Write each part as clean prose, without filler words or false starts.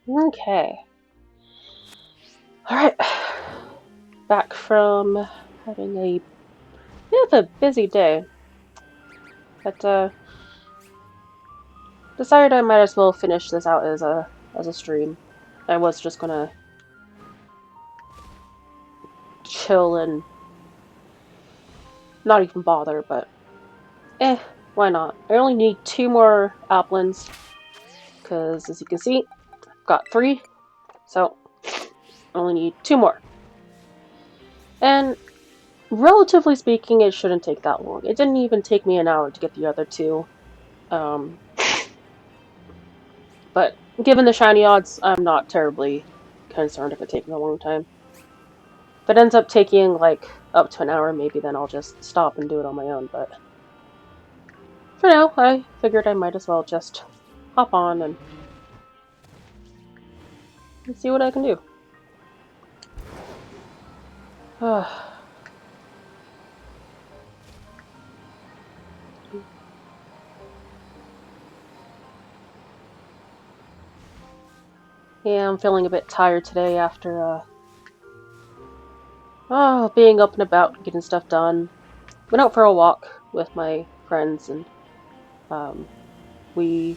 Okay. Alright. Back from having a bit of a busy day. But decided I might as well finish this out as a stream. I was just gonna chill and not even bother, but why not? I only need 2 more APLINs, because as you can see, I've got 3, so I only need 2 more. And relatively speaking, it shouldn't take that long. It didn't even take me an hour to get the other 2. Um, but given the shiny odds, I'm not terribly concerned if it takes me a long time. If it ends up taking, like, up to an hour, maybe then I'll just stop and do it on my own, but for now, I figured I might as well just hop on and see what I can do. Yeah, I'm feeling a bit tired today after being up and about, getting stuff done. Went out for a walk with my friends, and we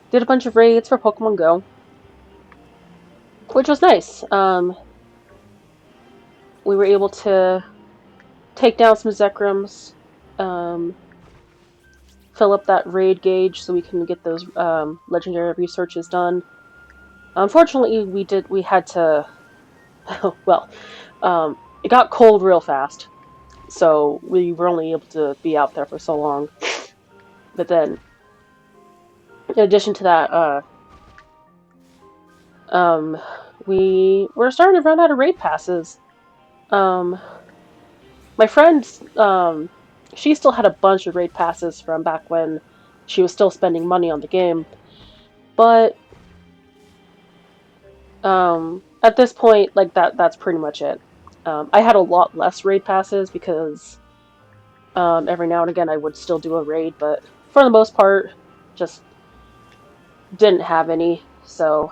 did a bunch of raids for Pokemon Go, which was nice. We were able to take down some Zekrams, fill up that raid gauge so we can get those legendary researches done. Unfortunately, we had to, well, it got cold real fast, so we were only able to be out there for so long. But then, in addition to that, we were starting to run out of raid passes. My friend, she still had a bunch of raid passes from back when she was still spending money on the game, but at this point, like that's pretty much it. I had a lot less raid passes because every now and again I would still do a raid, but for the most part, just didn't have any. So,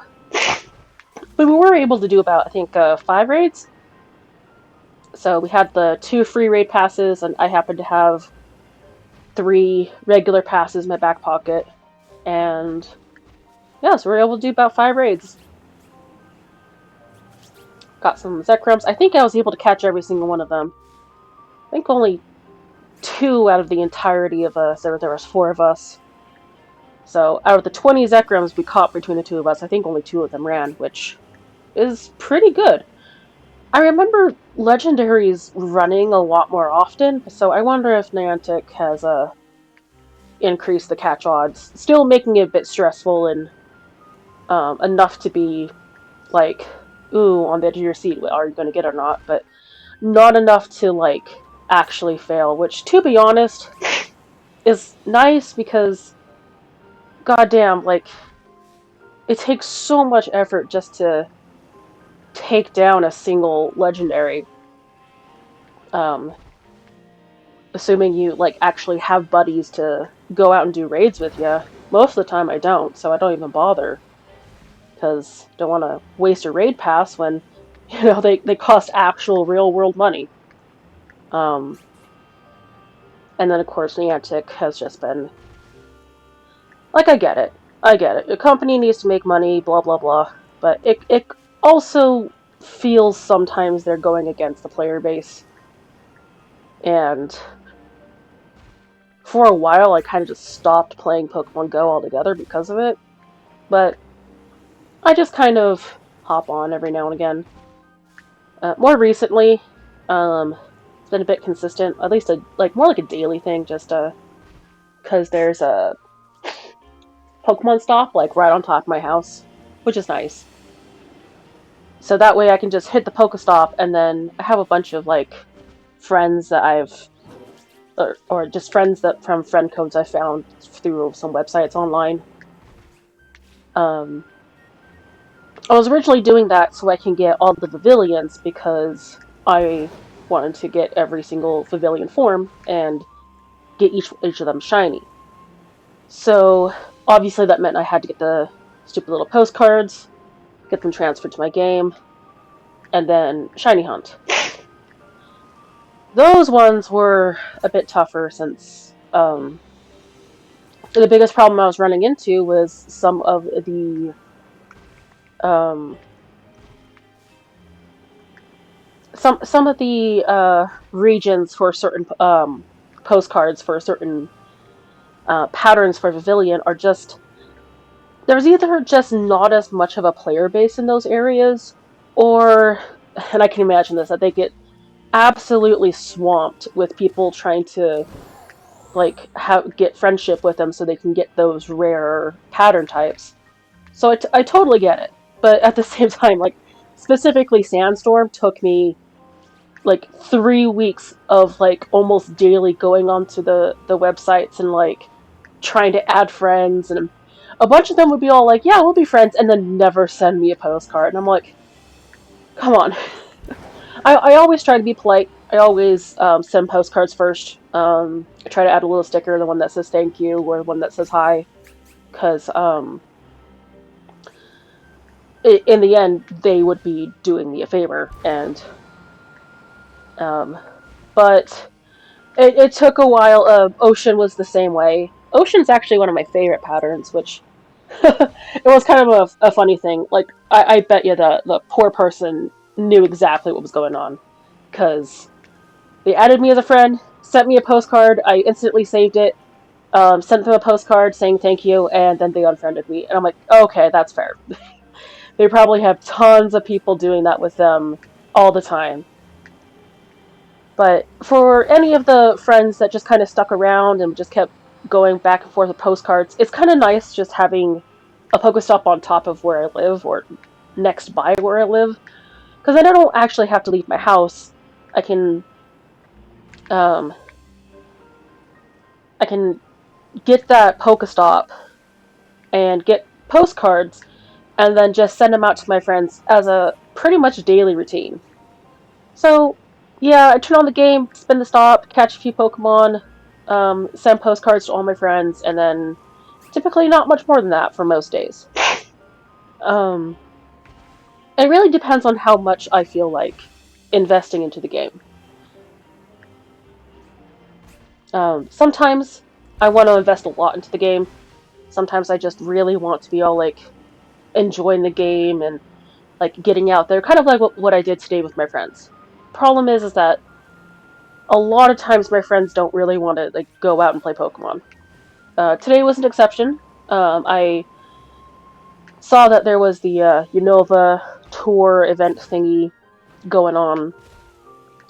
but we were able to do about, I think, 5 raids. So we had the 2 free raid passes, and I happened to have 3 regular passes in my back pocket, and yeah, so we were able to do about 5 raids. Got some Zekrams. I think I was able to catch every single one of them. I think only 2 out of the entirety of us. There was 4 of us. So out of the 20 Zekrams we caught between the 2 of us, I think only 2 of them ran, which is pretty good. I remember legendaries running a lot more often, so I wonder if Niantic has increased the catch odds, still making it a bit stressful and enough to be like, ooh, on the edge of your seat, are you going to get it or not? But not enough to like actually fail, which, to be honest, is nice because, goddamn, like, it takes so much effort just to take down a single legendary. Assuming you like actually have buddies to go out and do raids with you. Most of the time I don't, so I don't even bother. Because I don't want to waste a raid pass when, they cost actual real world money. And then of course Niantic has just been like, I get it. A company needs to make money, blah blah blah. But it also feels sometimes they're going against the player base. And for a while I kind of just stopped playing Pokemon Go altogether because of it. But I just kind of hop on every now and again. More recently, it's been a bit consistent, at least more like a daily thing, just because there's a Pokemon stop like right on top of my house, which is nice. So that way I can just hit the Pokestop, and then I have a bunch of like friends that or just friends that from friend codes I found through some websites online. I was originally doing that so I can get all the Pavilions because I wanted to get every single Pavilion form and get each of them shiny. So obviously that meant I had to get the stupid little postcards, get them transferred to my game, and then shiny hunt. Those ones were a bit tougher since the biggest problem I was running into was some of the regions for certain postcards for certain patterns for Pavilion are just there's either just not as much of a player base in those areas, or, and I can imagine this, that they get absolutely swamped with people trying to get friendship with them so they can get those rare pattern types. So I totally get it, but at the same time, like specifically Sandstorm took me like 3 weeks of like almost daily going onto the websites and like trying to add friends, and a bunch of them would be all like, yeah, we'll be friends, and then never send me a postcard. And I'm like, come on. I always try to be polite. I always send postcards first. I try to add a little sticker, the one that says thank you or the one that says hi, because in the end, they would be doing me a favor. And but it took a while. Ocean was the same way. Ocean's actually one of my favorite patterns, which it was kind of a funny thing. Like, I bet you the poor person knew exactly what was going on, because they added me as a friend, sent me a postcard, I instantly saved it, sent them a postcard saying thank you, and then they unfriended me. And I'm like, okay, that's fair. They probably have tons of people doing that with them all the time. But for any of the friends that just kind of stuck around and just kept going back and forth with postcards, it's kind of nice just having a Pokestop on top of where I live or next by where I live, because then I don't actually have to leave my house. I can I can get that Pokestop and get postcards and then just send them out to my friends as a pretty much daily routine. So, yeah, I turn on the game, spin the stop, catch a few Pokemon, send postcards to all my friends, and then typically not much more than that for most days. It really depends on how much I feel like investing into the game. Sometimes I want to invest a lot into the game. Sometimes I just really want to be all like enjoying the game and like getting out there, kind of like what I did today with my friends. Problem is that a lot of times my friends don't really want to like go out and play Pokemon. Today was an exception. I saw that there was the Unova tour event thingy going on,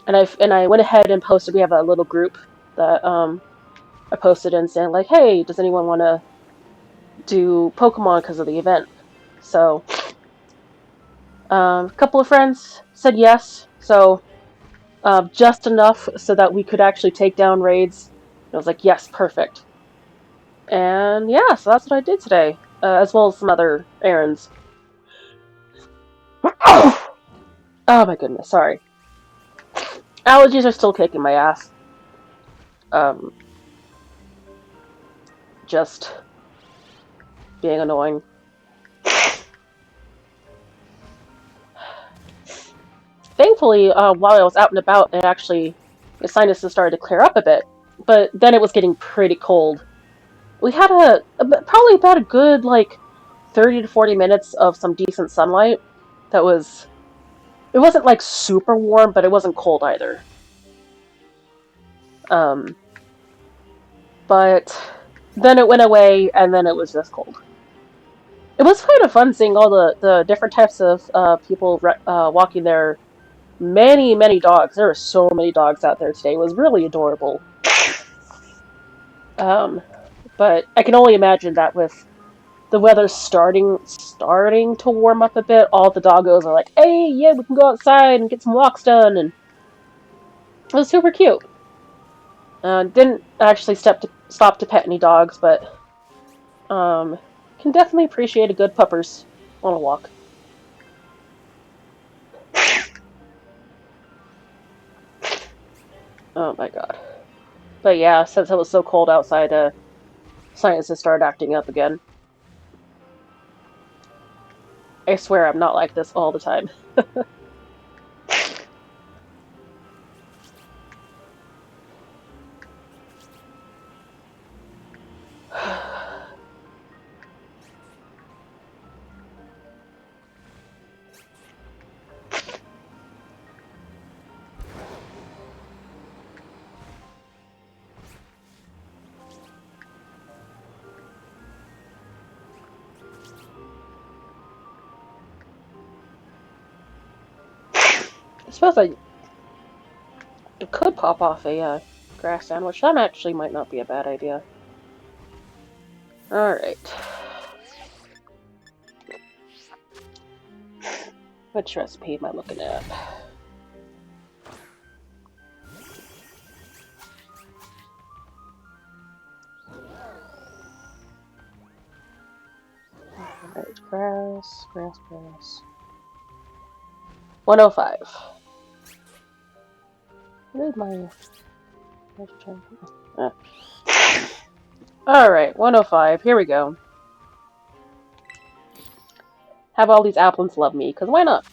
and I went ahead and posted. We have a little group that I posted in saying like, hey, does anyone want to do Pokemon because of the event? So a couple of friends said yes, so just enough so that we could actually take down raids. And I was like, yes, perfect. And yeah, so that's what I did today, as well as some other errands. Oh my goodness, sorry. Allergies are still kicking my ass. Just being annoying. Thankfully, while I was out and about, it actually, the sinuses started to clear up a bit. But then it was getting pretty cold. We had probably about a good, like, 30 to 40 minutes of some decent sunlight. It wasn't, like, super warm, but it wasn't cold either. But then it went away, and then it was just cold. It was kind of fun seeing all the different types of people walking their many, many dogs. There were so many dogs out there today. It was really adorable. But I can only imagine that with the weather starting to warm up a bit, all the doggos are like, hey, yeah, we can go outside and get some walks done, and it was super cute. Didn't actually stop to pet any dogs, but can definitely appreciate a good puppers on a walk. Oh my god. But yeah, since it was so cold outside, sinuses started acting up again. I swear I'm not like this all the time. I suppose I could pop off a grass sandwich. That actually might not be a bad idea. Alright. Which recipe am I looking at? Alright, grass. 105. Where's my... Alright, 105. Here we go. Have all these APLINs love me, because why not?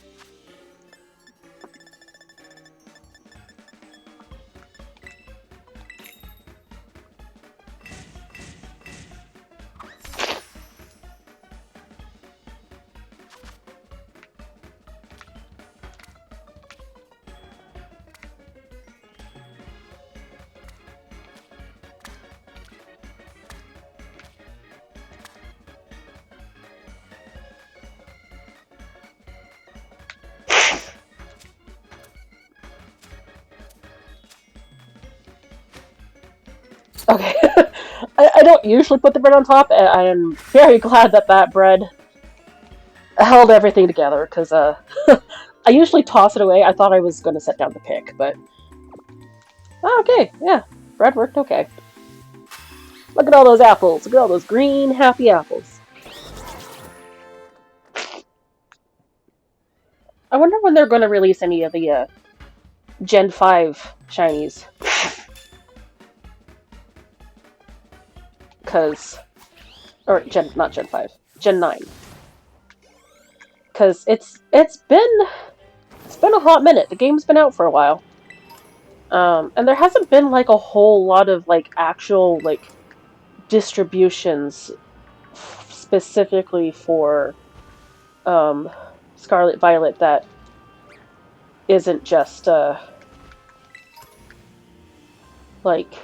Okay. I don't usually put the bread on top, and I am very glad that that bread held everything together, because I usually toss it away. I thought I was going to set down the pick, but... Oh, okay, yeah. Bread worked okay. Look at all those apples. Look at all those green, happy apples. I wonder when they're going to release any of the Gen 5 shinies. Because... Or, not Gen 5. Gen 9. Because it's been a hot minute. The game's been out for a while. And there hasn't been, like, a whole lot of, like, actual, like, distributions specifically for Scarlet Violet that isn't just like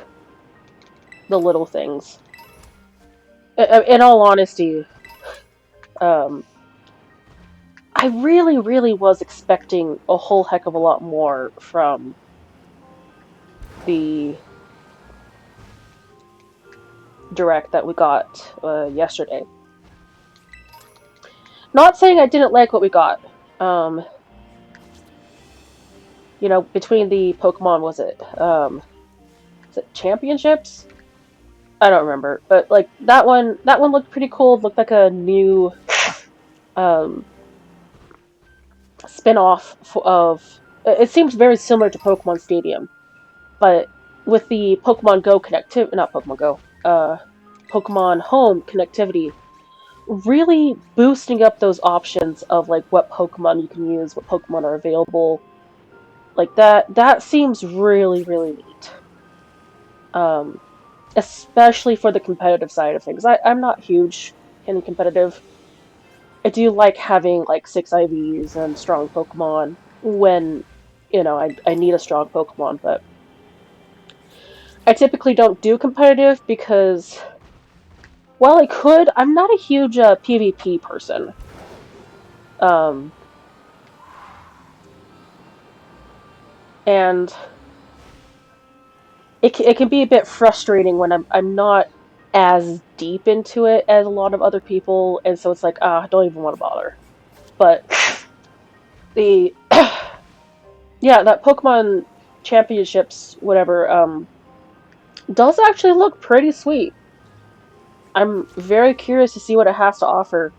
the little things. In all honesty, I really was expecting a whole heck of a lot more from the direct that we got yesterday. Not saying I didn't like what we got. You know, between the Pokemon, was it championships? I don't remember, but like that one looked pretty cool. It looked like a new spin-off of. It seems very similar to Pokemon Stadium, but with the Pokemon Go connectivity, not Pokemon Go, Pokemon Home connectivity, really boosting up those options of like what Pokemon you can use, what Pokemon are available. Like that seems really neat. Especially for the competitive side of things. I'm not huge in competitive. I do like having like 6 IVs and strong Pokemon when, you know, I need a strong Pokemon, but I typically don't do competitive because, while I could, I'm not a huge PvP person. And it can be a bit frustrating when I'm not as deep into it as a lot of other people, and so it's like, I don't even want to bother. But the yeah, that Pokemon Championships, whatever, does actually look pretty sweet. I'm very curious to see what it has to offer.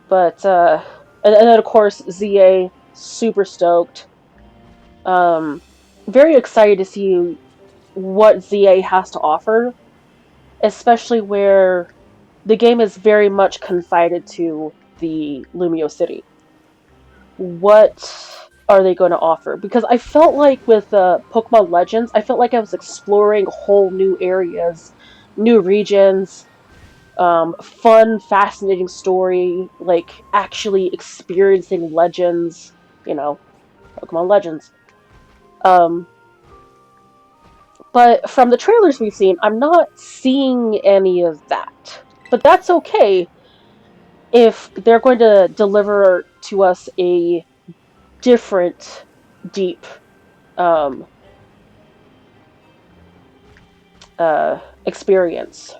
But and then of course ZA, super stoked. Very excited to see what ZA has to offer, especially where the game is very much confided to the Lumio City. What are they going to offer? Because I felt like with Pokemon Legends, I felt like I was exploring whole new areas, new regions, fun, fascinating story, like actually experiencing Legends, you know, Pokemon Legends. Um, but from the trailers we've seen, I'm not seeing any of that. But that's okay if they're going to deliver to us a different, deep um, experience.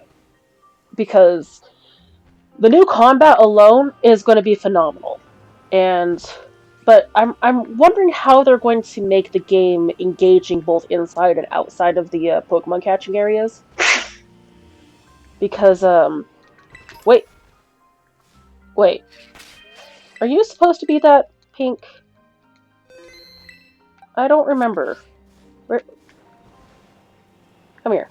Because the new combat alone is going to be phenomenal. But I'm wondering how they're going to make the game engaging both inside and outside of the Pokemon catching areas. Because wait, wait, are you supposed to be that pink? I don't remember. Where? Come here.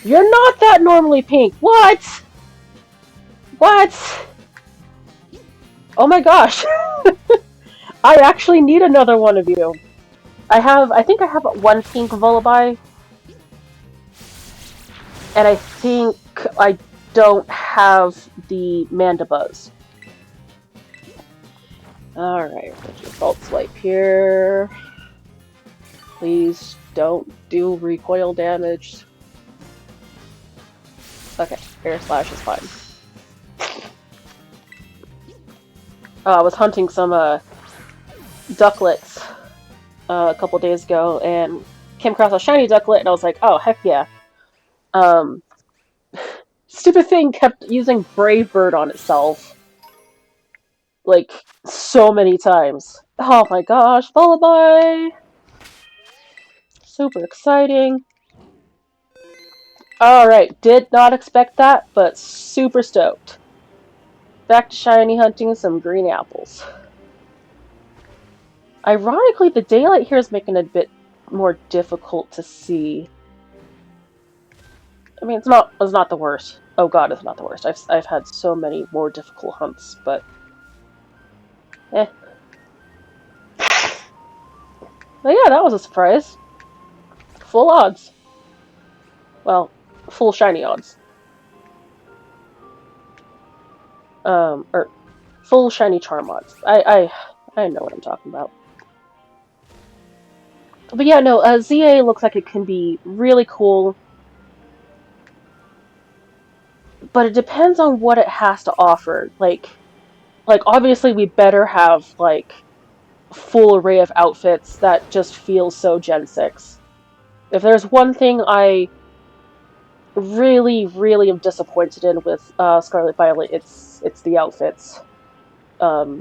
You're not that normally pink. What? What? Oh my gosh. I actually need another one of you. I think I have one pink Vullaby. And I think I don't have the Mandibuzz. Alright, default swipe here. Please don't do recoil damage. Okay, Air Slash is fine. I was hunting some ducklets a couple days ago and came across a shiny ducklet and I was like, oh, heck yeah. Stupid thing kept using Brave Bird on itself. Like, so many times. Oh my gosh, Lullaby! Super exciting. Alright, did not expect that, but super stoked. Back to shiny hunting some green apples. Ironically, the daylight here is making it a bit more difficult to see. I mean, it's not the worst. Oh god, it's not the worst. I've had so many more difficult hunts, but eh. But yeah, that was a surprise. Full odds. Well, full shiny odds. Or full shiny charm odds. I know what I'm talking about. But yeah, no, ZA looks like it can be really cool. But it depends on what it has to offer. Like obviously we better have, like, full array of outfits that just feel so Gen 6. If there's one thing I really, really am disappointed in with Scarlet Violet, it's the outfits. I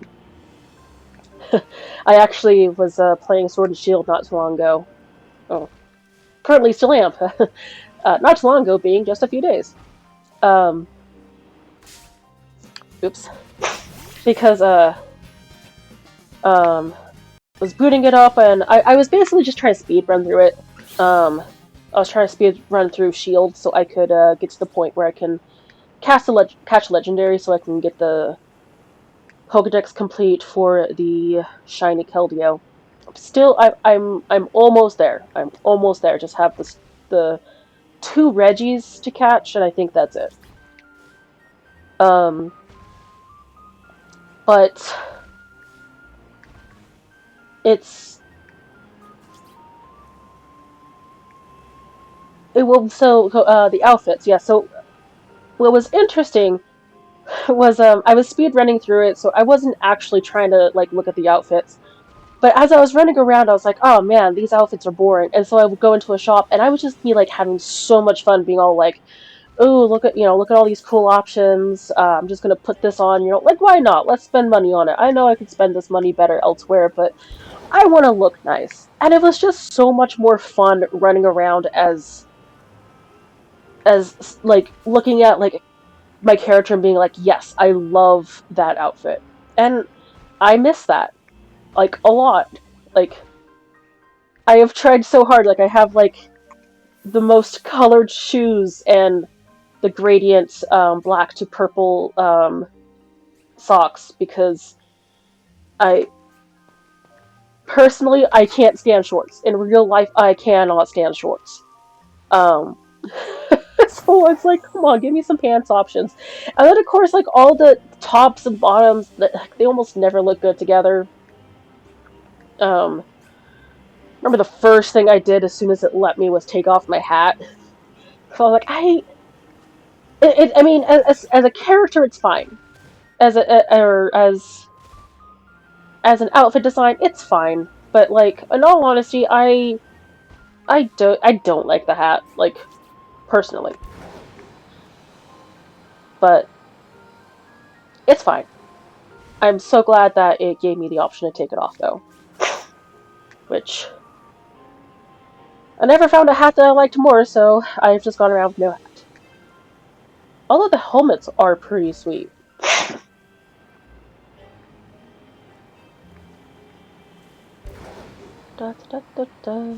actually was playing Sword and Shield not too long ago. Oh, currently still am. Not too long ago, being just a few days. Oops. Because, was booting it up, and I was basically just trying to speedrun through it. I was trying to speedrun through Shield so I could get to the point where I can catch Legendary so I can get the Pokedex complete for the shiny Keldeo. Still, I'm almost there. I'm almost there. Just have the 2 Reggies to catch, and I think that's it. But it will, so the outfits, yeah. So what was interesting was I was speed running through it, so I wasn't actually trying to like look at the outfits. But as I was running around, I was like, oh man, these outfits are boring. And so I would go into a shop, and I would just be like having so much fun, being all like, "Ooh, look at all these cool options. I'm just gonna put this on. Like, why not? Let's spend money on it. I know I could spend this money better elsewhere, but I want to look nice." And it was just so much more fun running around as like looking at like my character and being like, "Yes, I love that outfit," and I miss that like a lot. Like, I have tried so hard. Like, I have like the most colored shoes and the gradient black to purple socks because I personally I can't stand shorts. In real life, I cannot stand shorts. Um, so it's like, come on, give me some pants options. And then of course, like all the tops and bottoms, that they almost never look good together. Um, remember the first thing I did as soon as it let me was take off my hat. So I was like, I mean, as a character, it's fine. Or as an outfit design, it's fine. But like, in all honesty, I don't like the hat, like personally. But it's fine. I'm so glad that it gave me the option to take it off, though. Which I never found a hat that I liked more, so I've just gone around with no hat. Although the helmets are pretty sweet. Da, da, da, da.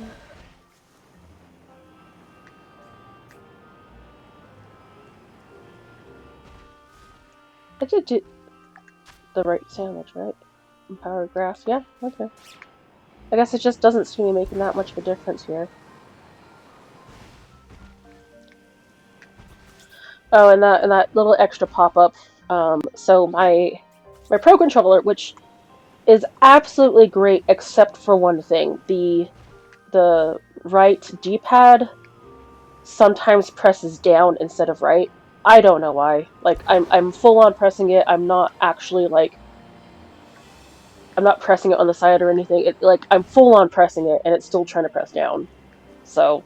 I did do the right sandwich, right? Empowered grass, yeah, okay. I guess it just doesn't seem to be making that much of a difference here. Oh, and that little extra pop-up. So my Pro Controller, which is absolutely great except for one thing. The right D-pad sometimes presses down instead of right. I don't know why. Like I'm full on pressing it. I'm not actually like I'm not pressing it on the side or anything. It like I'm full on pressing it and it's still trying to press down. So,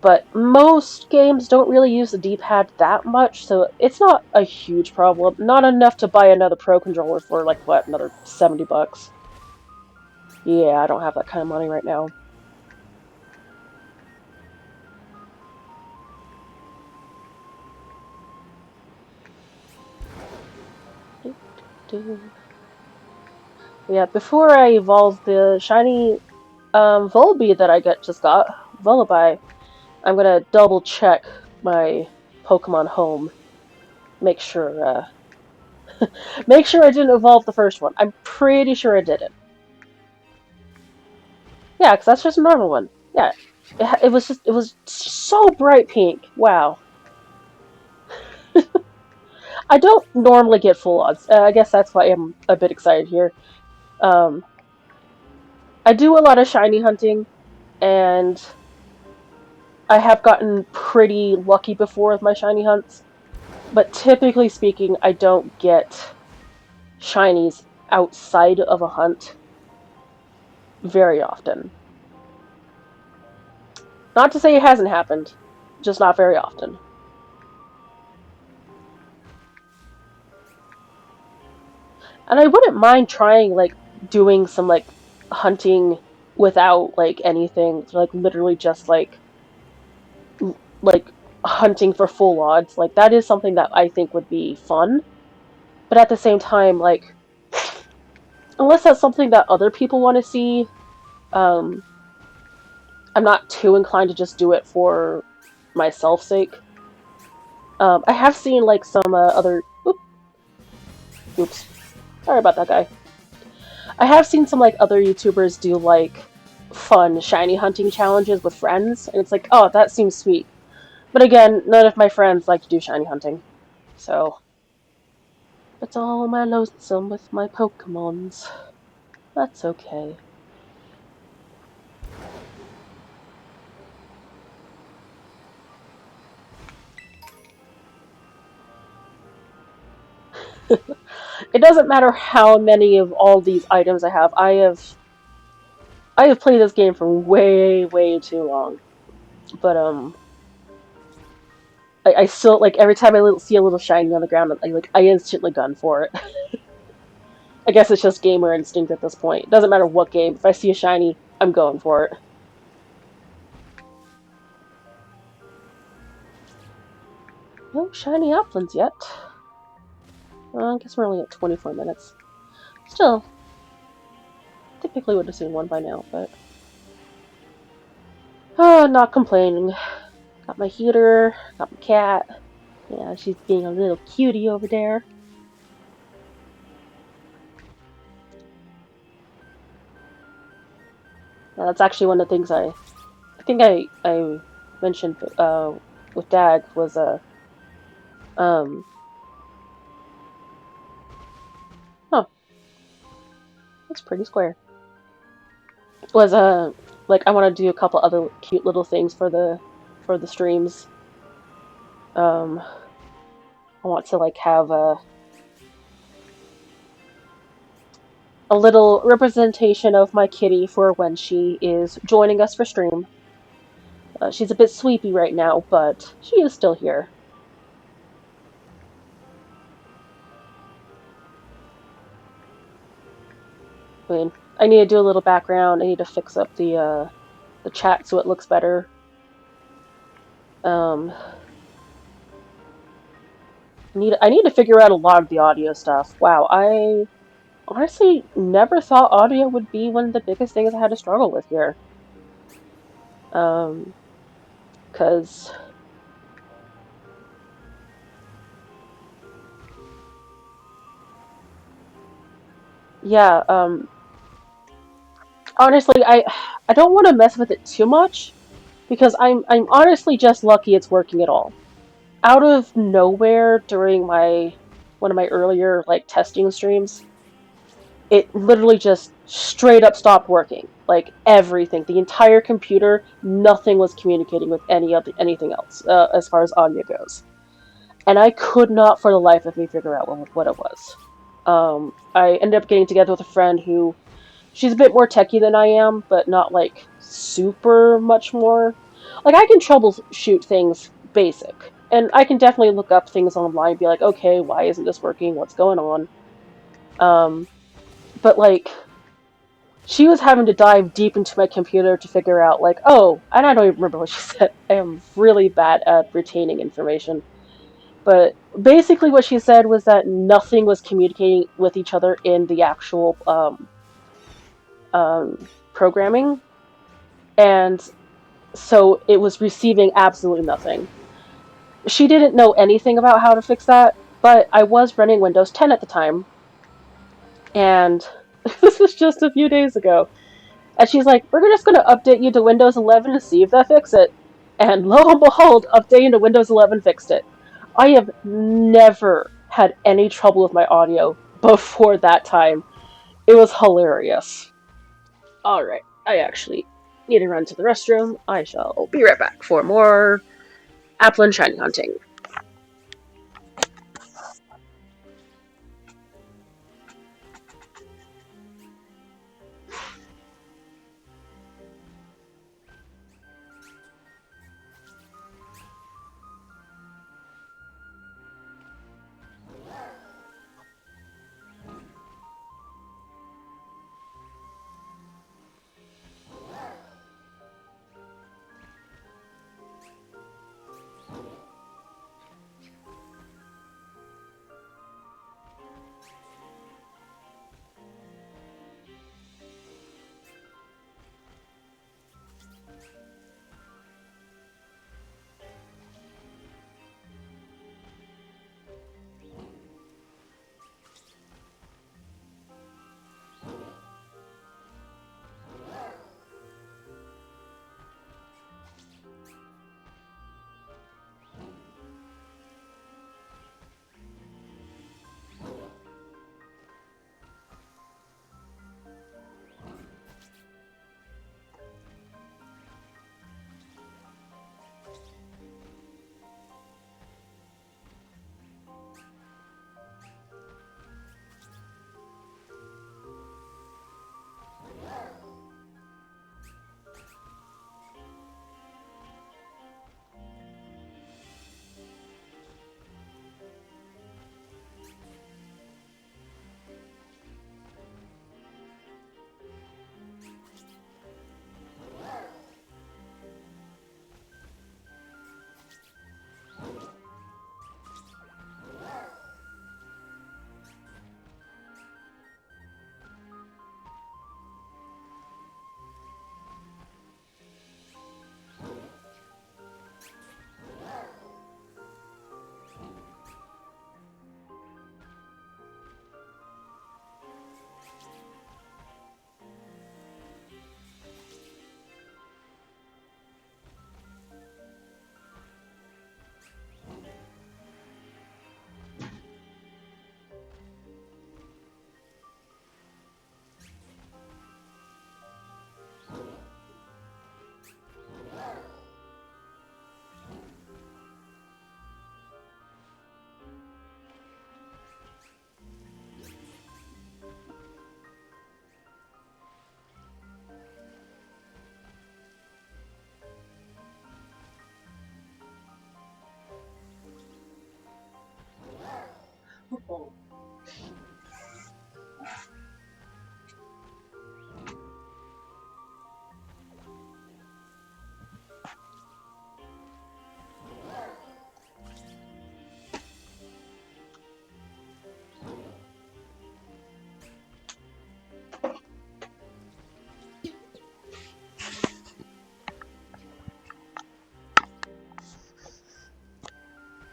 but most games don't really use the D-pad that much, so it's not a huge problem. Not enough to buy another Pro Controller for like what, another $70. Yeah, I don't have that kind of money right now. Yeah, before I evolve the shiny Volby that I just got, Vullaby, I'm gonna double check my Pokemon Home. Make sure, make sure I didn't evolve the first one. I'm pretty sure I didn't. Yeah, because that's just a normal one. Yeah, it was so bright pink. Wow. I don't normally get full odds. I guess that's why I'm a bit excited here. Um, I do a lot of shiny hunting, and I have gotten pretty lucky before with my shiny hunts. But typically speaking, I don't get shinies outside of a hunt very often. Not to say it hasn't happened, just not very often. And I wouldn't mind trying like doing some like hunting without like anything, like literally just like hunting for full odds. Like that is something that I think would be fun. But at the same time, like unless that's something that other people want to see, um, I'm not too inclined to just do it for myself's sake. I have seen like some other. Oops, sorry about that guy. I have seen some like other YouTubers do like fun shiny hunting challenges with friends, and it's like, oh, that seems sweet. But again, none of my friends like to do shiny hunting, so it's all my lonesome with my Pokemons. That's okay. It doesn't matter how many of all these items I have. I have played this game for way, way too long. But I still like every time I see a little shiny on the ground, I instantly gun for it. I guess it's just gamer instinct at this point. It doesn't matter what game. If I see a shiny, I'm going for it. No shiny APLINs yet. Well, I guess we're only at 24 minutes. Still, typically would have seen one by now, but oh, not complaining. Got my heater, got my cat. Yeah, she's being a little cutie over there. That's actually one of the things I think I mentioned with Dag was um oh, that's pretty square. Was like I want to do a couple other cute little things for the streams. Um I want to like have a little representation of my kitty for when she is joining us for stream. She's a bit sleepy right now, but she is still here. I mean, I need to do a little background. I need to fix up the chat so it looks better. Um, I need to figure out a lot of the audio stuff. Wow, I honestly never thought audio would be one of the biggest things I had to struggle with here. Um, 'Cause yeah, honestly, I don't want to mess with it too much because I'm honestly just lucky it's working at all. Out of nowhere during my one of my earlier like testing streams, it literally just straight up stopped working. Like everything, the entire computer, nothing was communicating with anything else as far as audio goes, and I could not for the life of me figure out what it was. I ended up getting together with a friend who she's a bit more techie than I am, but not like super much more. Like I can troubleshoot things basic, and I can definitely look up things online and be like, okay, why isn't this working? What's going on? Um, but like she was having to dive deep into my computer to figure out like, oh, and I don't even remember what she said. I am really bad at retaining information. But basically what she said was that nothing was communicating with each other in the actual programming. And so it was receiving absolutely nothing. She didn't know anything about how to fix that, but I was running Windows 10 at the time, and this was just a few days ago. And she's like, we're just going to update you to Windows 11 to see if that fixes it. And lo and behold, updating to Windows 11 fixed it. I have never had any trouble with my audio before that time. It was hilarious. Alright, I actually need to run to the restroom. I shall be right back for more APLIN shiny hunting.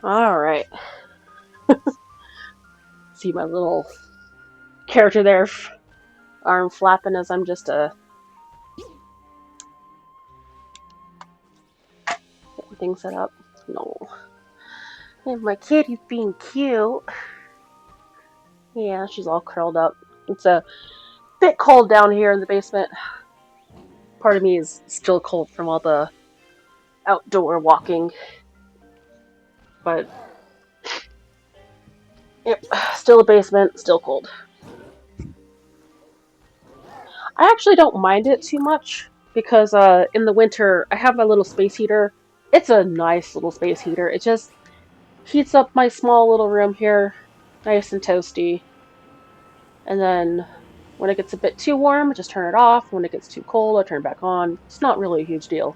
Alright. See my little character there, arm flapping as I'm just getting things set up. No. And my kitty's being cute. Yeah, she's all curled up. It's a bit cold down here in the basement. Part of me is still cold from all the outdoor walking. But, yep, still a basement, still cold. I actually don't mind it too much because in the winter I have my little space heater. It's a nice little space heater. It just heats up my small little room here, nice and toasty. And then when it gets a bit too warm, I just turn it off. When it gets too cold, I turn it back on. It's not really a huge deal.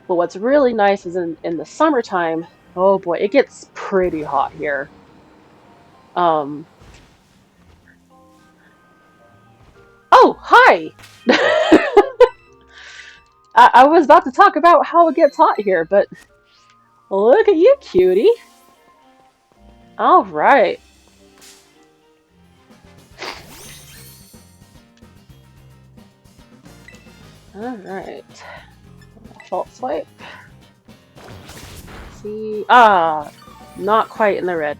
But what's really nice is in the summertime, oh boy, it gets pretty hot here. Oh, hi! I was about to talk about how it gets hot here, but look at you, cutie. Alright. Alright. Fault swipe. See. Ah! Not quite in the red.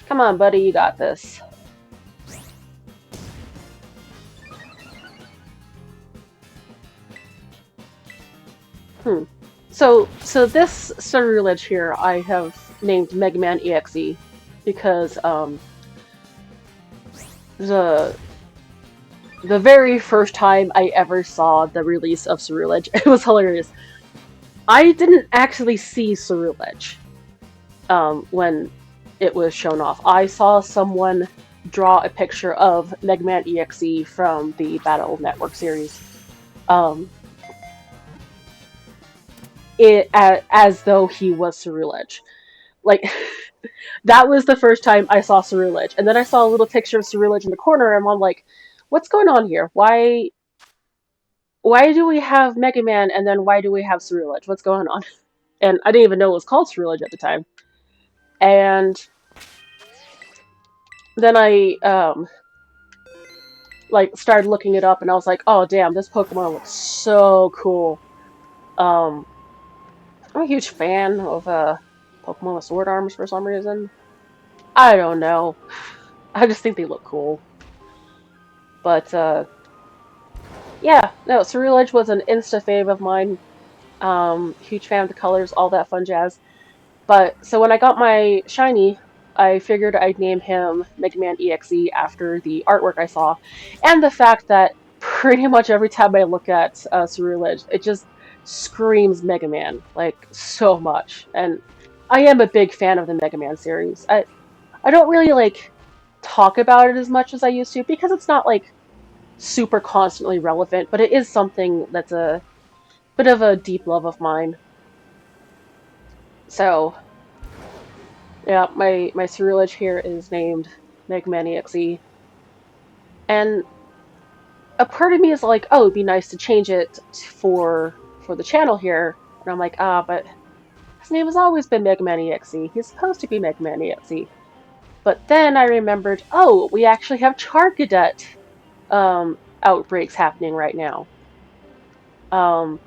Come on, buddy, you got this. So this Ceruledge here I have named Mega Man EXE because the very first time I ever saw the release of Ceruledge, it was hilarious. I didn't actually see Ceruledge when it was shown off. I saw someone draw a picture of Mega Man EXE from the Battle Network series. As though he was Ceruledge. Like, that was the first time I saw Ceruledge. And then I saw a little picture of Ceruledge in the corner, and I'm like, what's going on here? Why do we have Mega Man, and then why do we have Ceruledge? What's going on? And I didn't even know it was called Ceruledge at the time. And then I, started looking it up, and I was like, oh, damn, this Pokemon looks so cool. I'm a huge fan of, Pokemon with sword arms for some reason. I don't know. I just think they look cool. But, yeah, no, Ceruledge was an insta-fave of mine. Huge fan of the colors, all that fun jazz. But, so when I got my shiny, I figured I'd name him Mega Man EXE after the artwork I saw. And the fact that pretty much every time I look at Ceruledge, it just screams Mega Man, like, so much. And I am a big fan of the Mega Man series. I don't really, like, talk about it as much as I used to, because it's not, like, super constantly relevant, but it is something that's a bit of a deep love of mine. So, yeah, my Ceruledge here is named Mega Man EXE. And a part of me is like, oh, it'd be nice to change it for the channel here. And I'm like, but his name has always been Mega Man EXE. He's supposed to be Mega Man EXE. But then I remembered, oh, we actually have Charcadet outbreaks happening right now. And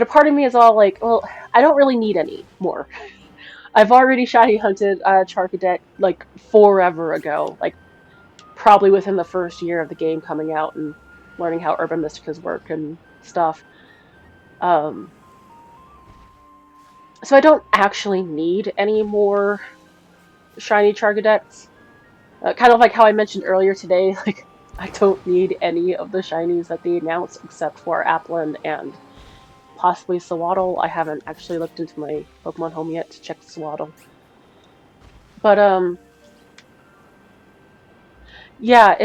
a part of me is all like, well, I don't really need any more. I've already shiny hunted Charcadet like forever ago, like probably within the first year of the game coming out and learning how Urban Mystica's work and stuff. So I don't actually need any more shiny Charcadets. Kind of like how I mentioned earlier today, like I don't need any of the shinies that they announced except for APLIN and possibly Sawaddle. I haven't actually looked into my Pokemon Home yet to check Sawaddle. But yeah,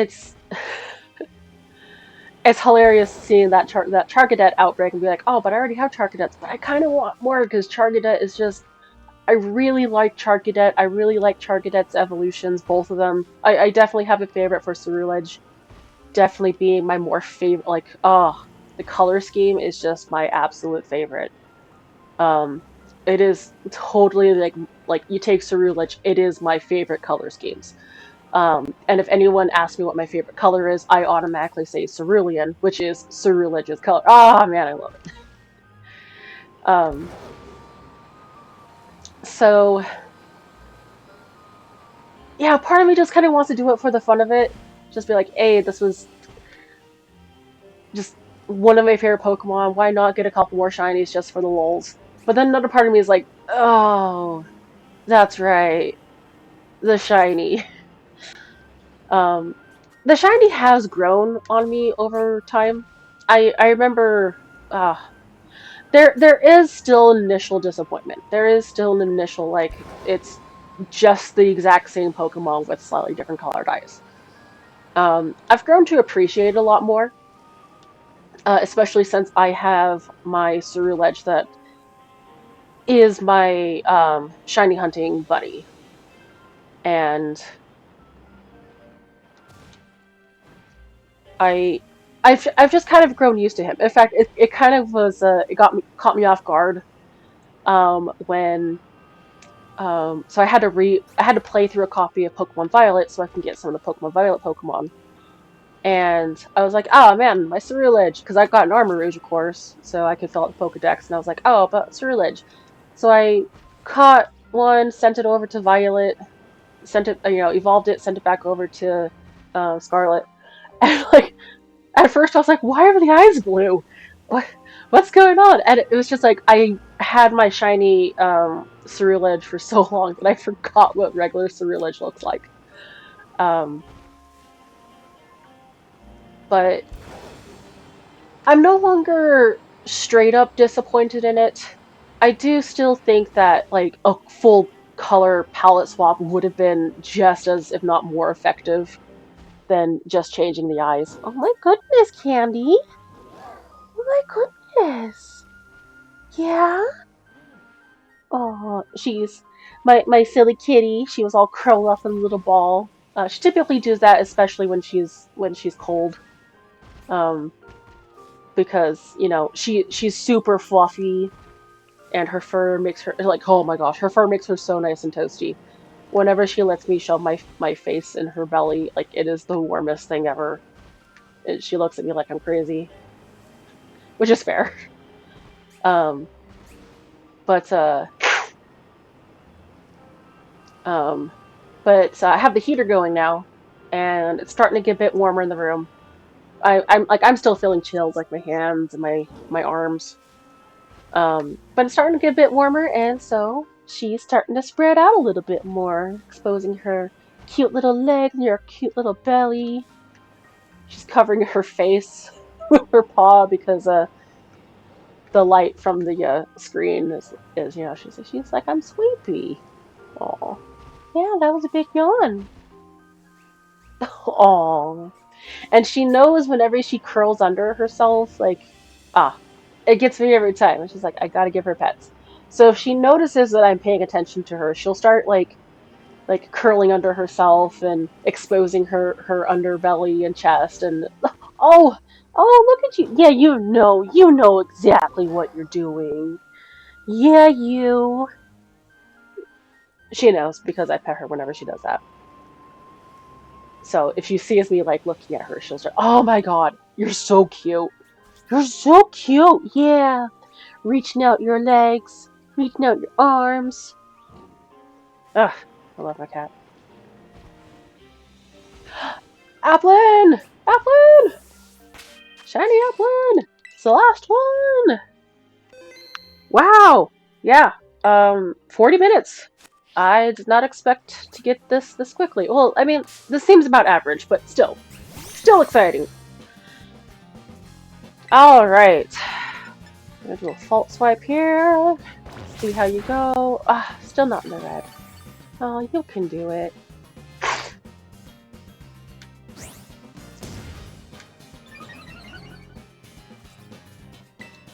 it's hilarious seeing that Charcadet outbreak and be like, oh, but I already have Charcadets, but I kind of want more because Charcadet is just. I really like Charcadet. I really like Charcadet's evolutions, both of them. I definitely have a favorite for Cerulege. Definitely being my more favorite. Like, oh, the color scheme is just my absolute favorite. Um, it is totally like you take Cerulege, it is my favorite color schemes. And if anyone asks me what my favorite color is, I automatically say cerulean, which is Cerulege's color. Ah, man, I love it. Um, so yeah, part of me just kind of wants to do it for the fun of it. Just be like, hey, this was just one of my favorite Pokemon. Why not get a couple more shinies just for the lulz? But then another part of me is like, oh, that's right, the shiny. Um, the shiny has grown on me over time. I remember uh, there is still initial disappointment. There is still an initial like it's just the exact same Pokemon with slightly different colored eyes. I've grown to appreciate it a lot more, especially since I have my Cerulege that is my shiny hunting buddy, and I I've just kind of grown used to him. In fact, it kind of was it caught me off guard when so I had to play through a copy of Pokemon Violet so I can get some of the Pokemon Violet Pokemon. And I was like, oh man, my Cerulege, because I've got an Armor Rouge, of course, so I could fill out the Pokedex. And I was like, oh, but Cerulege. So I caught one, sent it over to Violet, sent it, evolved it, sent it back over to Scarlet. And like, at first I was like, why are the eyes blue? What what's going on? And it was just like I had my shiny Cerulege for so long that I forgot what regular Cerulege looks like. Um, but I'm no longer straight up disappointed in it. I do still think that like a full color palette swap would have been just as, if not more effective than just changing the eyes. Oh my goodness, Candy! Oh my goodness! Yeah? Oh, she's my silly kitty. She was all curled up in a little ball. She typically does that, especially when she's cold, um, because she's super fluffy, and her fur makes her like, oh my gosh, her fur makes her so nice and toasty. Whenever she lets me shove my face in her belly, like it is the warmest thing ever. And she looks at me like I'm crazy, which is fair. Um, but um, I have the heater going now, and it's starting to get a bit warmer in the room. I'm still feeling chills, like my hands and my arms. But it's starting to get a bit warmer, and so she's starting to spread out a little bit more, exposing her cute little legs and her cute little belly. She's covering her face with her paw because the light from the screen is she's like, I'm sleepy. Aw. Yeah, that was a big yawn. Aw. And she knows whenever she curls under herself, like, ah, it gets me every time. And she's like, I gotta give her pets. So if she notices that I'm paying attention to her, she'll start like curling under herself and exposing her underbelly and chest and oh look at you. Yeah, you know exactly what you're doing. Yeah, you. She knows because I pet her whenever she does that. So if she sees me like looking at her, she'll start, oh my god, you're so cute. You're so cute. Yeah. Reaching out your legs, reaching out your arms. Ugh, I love my cat. APLIN! APLIN! Shiny APLIN! It's the last one! Wow! Yeah, 40 minutes. I did not expect to get this quickly. Well, I mean, this seems about average, but still exciting. Alright. I'm gonna do a fault swipe here. See how you go. Ah, still not in the red. Oh, you can do it.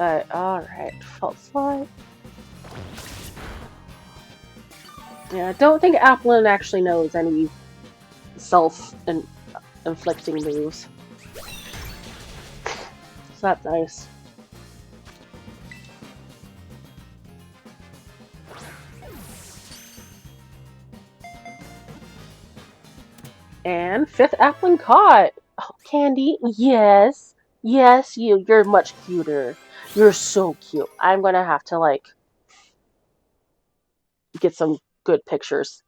But alright, false slide. Yeah, I don't think APLIN actually knows any self-inflicting moves. So that's nice. And 5th APLIN caught! Oh, Candy, yes! Yes, you're much cuter. You're so cute. I'm gonna have to, like, get some good pictures.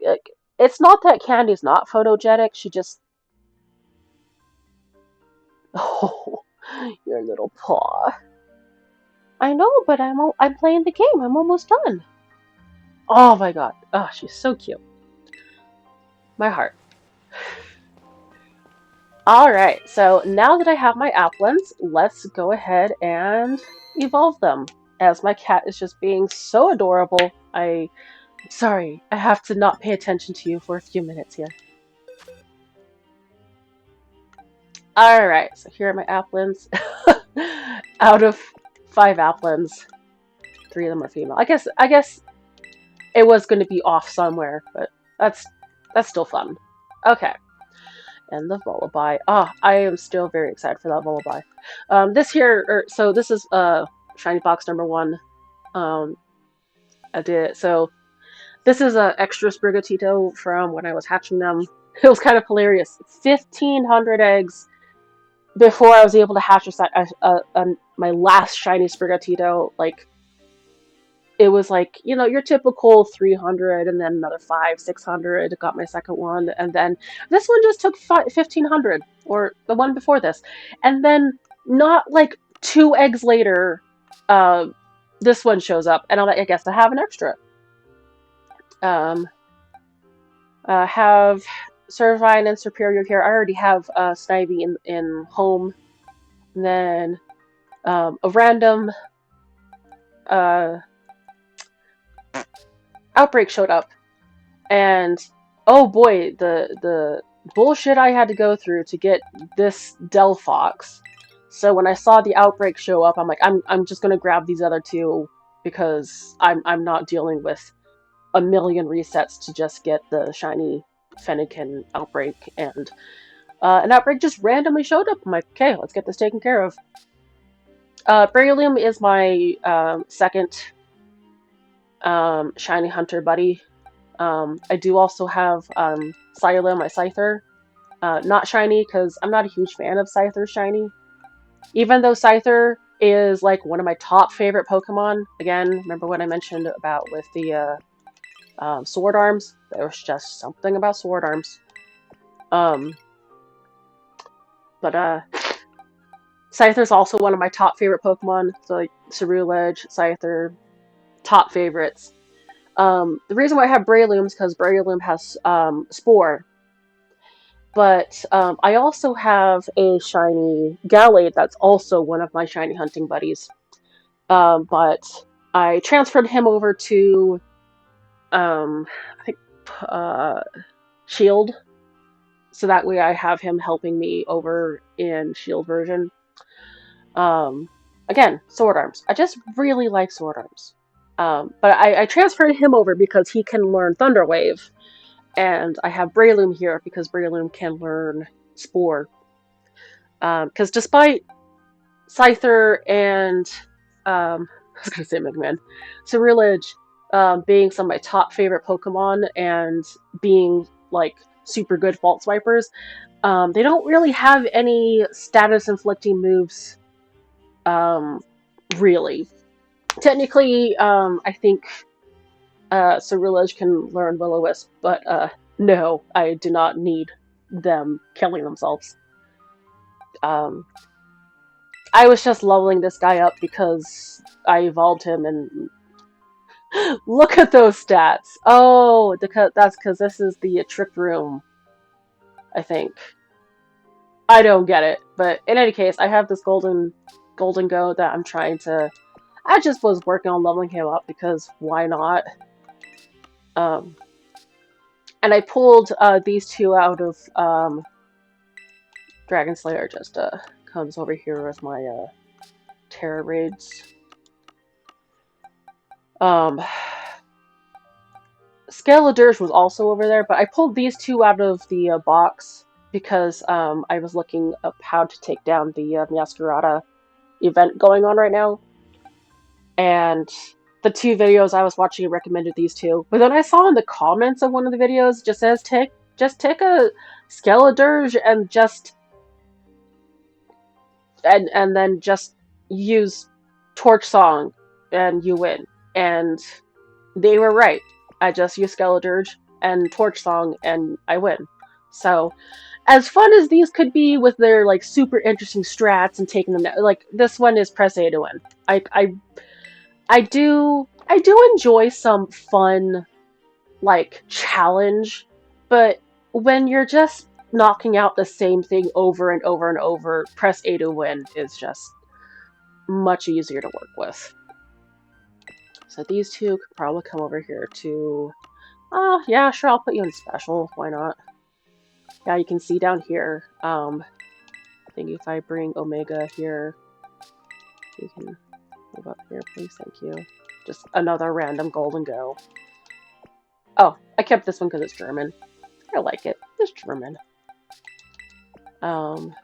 It's not that Candy's not photogenic, she just... Oh, your little paw. I know, but I'm playing the game. I'm almost done. Oh my god. Oh, she's so cute. My heart. Alright, so now that I have my APLINs, let's go ahead and evolve them. As my cat is just being so adorable, sorry, I have to not pay attention to you for a few minutes here. Alright, so here are my APLINs. Out of 5 APLINs, 3 of them are female. I guess it was going to be off somewhere, but that's still fun. Okay. And the Lullaby. I am still very excited for that Lullaby. So this is shiny box number 1. So this is an extra Sprigatito from when I was hatching them. It was kind of hilarious. 1,500 eggs before I was able to hatch my last shiny Sprigatito. Like, it was like, you know, your typical 300 and then another 600, got my second one, and then this one just took 1,500, or the one before this. And then not like 2 eggs later, this one shows up, and I guess I have an extra. Have Servine and Superior here. I already have Snivy in home. And then a random Outbreak showed up, and oh boy, the bullshit I had to go through to get this Delphox. So when I saw the Outbreak show up, I'm like, I'm just gonna grab these other 2 because I'm not dealing with a million resets to just get the shiny Fennekin Outbreak, and an Outbreak just randomly showed up. I'm like, okay, let's get this taken care of. Breloom is my second shiny hunter buddy. I do also have Scyla, my Scyther. Not shiny, because I'm not a huge fan of Scyther shiny. Even though Scyther is like one of my top favorite Pokemon. Again, remember what I mentioned about with the Sword Arms? There was just something about Sword Arms. Scyther's also one of my top favorite Pokemon. So like Ceruledge, Scyther, top favorites. The reason why I have Breloom is because Breloom has Spore. But I also have a shiny Gallade that's also one of my shiny hunting buddies. But I transferred him over to I think Shield. So that way I have him helping me over in Shield version. Again, Sword Arms. I just really like Sword Arms. But I transferred him over because he can learn Thunder Wave. And I have Breloom here because Breloom can learn Spore. Because despite Scyther and, I was going to say Mega Man, Ceruledge being some of my top favorite Pokemon and being, like, super good Fault Swipers, they don't really have any status-inflicting moves, really. Technically, I think Ceruledge can learn Will-O-Wisp, but no, I do not need them killing themselves. I was just leveling this guy up because I evolved him, and look at those stats! Oh, that's because this is the trick room, I think. I don't get it, but in any case, I have this golden goat that I'm trying to... I just was working on leveling him up because why not? And I pulled these 2 out of Dragon Slayer. Just comes over here with my Terra Raids. Skeledirge was also over there, but I pulled these two out of the box because I was looking up how to take down the Masquerada event going on right now. And the two videos I was watching recommended these two. But then I saw in the comments of one of the videos just says take a Skeledirge and then just use Torch Song and you win. And they were right. I just use Skeledirge and Torch Song and I win. So, as fun as these could be with their like super interesting strats and taking them down, like this one is press A to win. I do enjoy some fun like challenge, but when you're just knocking out the same thing over and over and over, press A to win is just much easier to work with. So these two could probably come over here to... Oh, yeah, sure, I'll put you in special. Why not? Yeah, you can see down here. I think if I bring Omega here, you can move up here, please. Thank you. Just another random golden go. Oh, I kept this one because it's German. I like it. It's German. And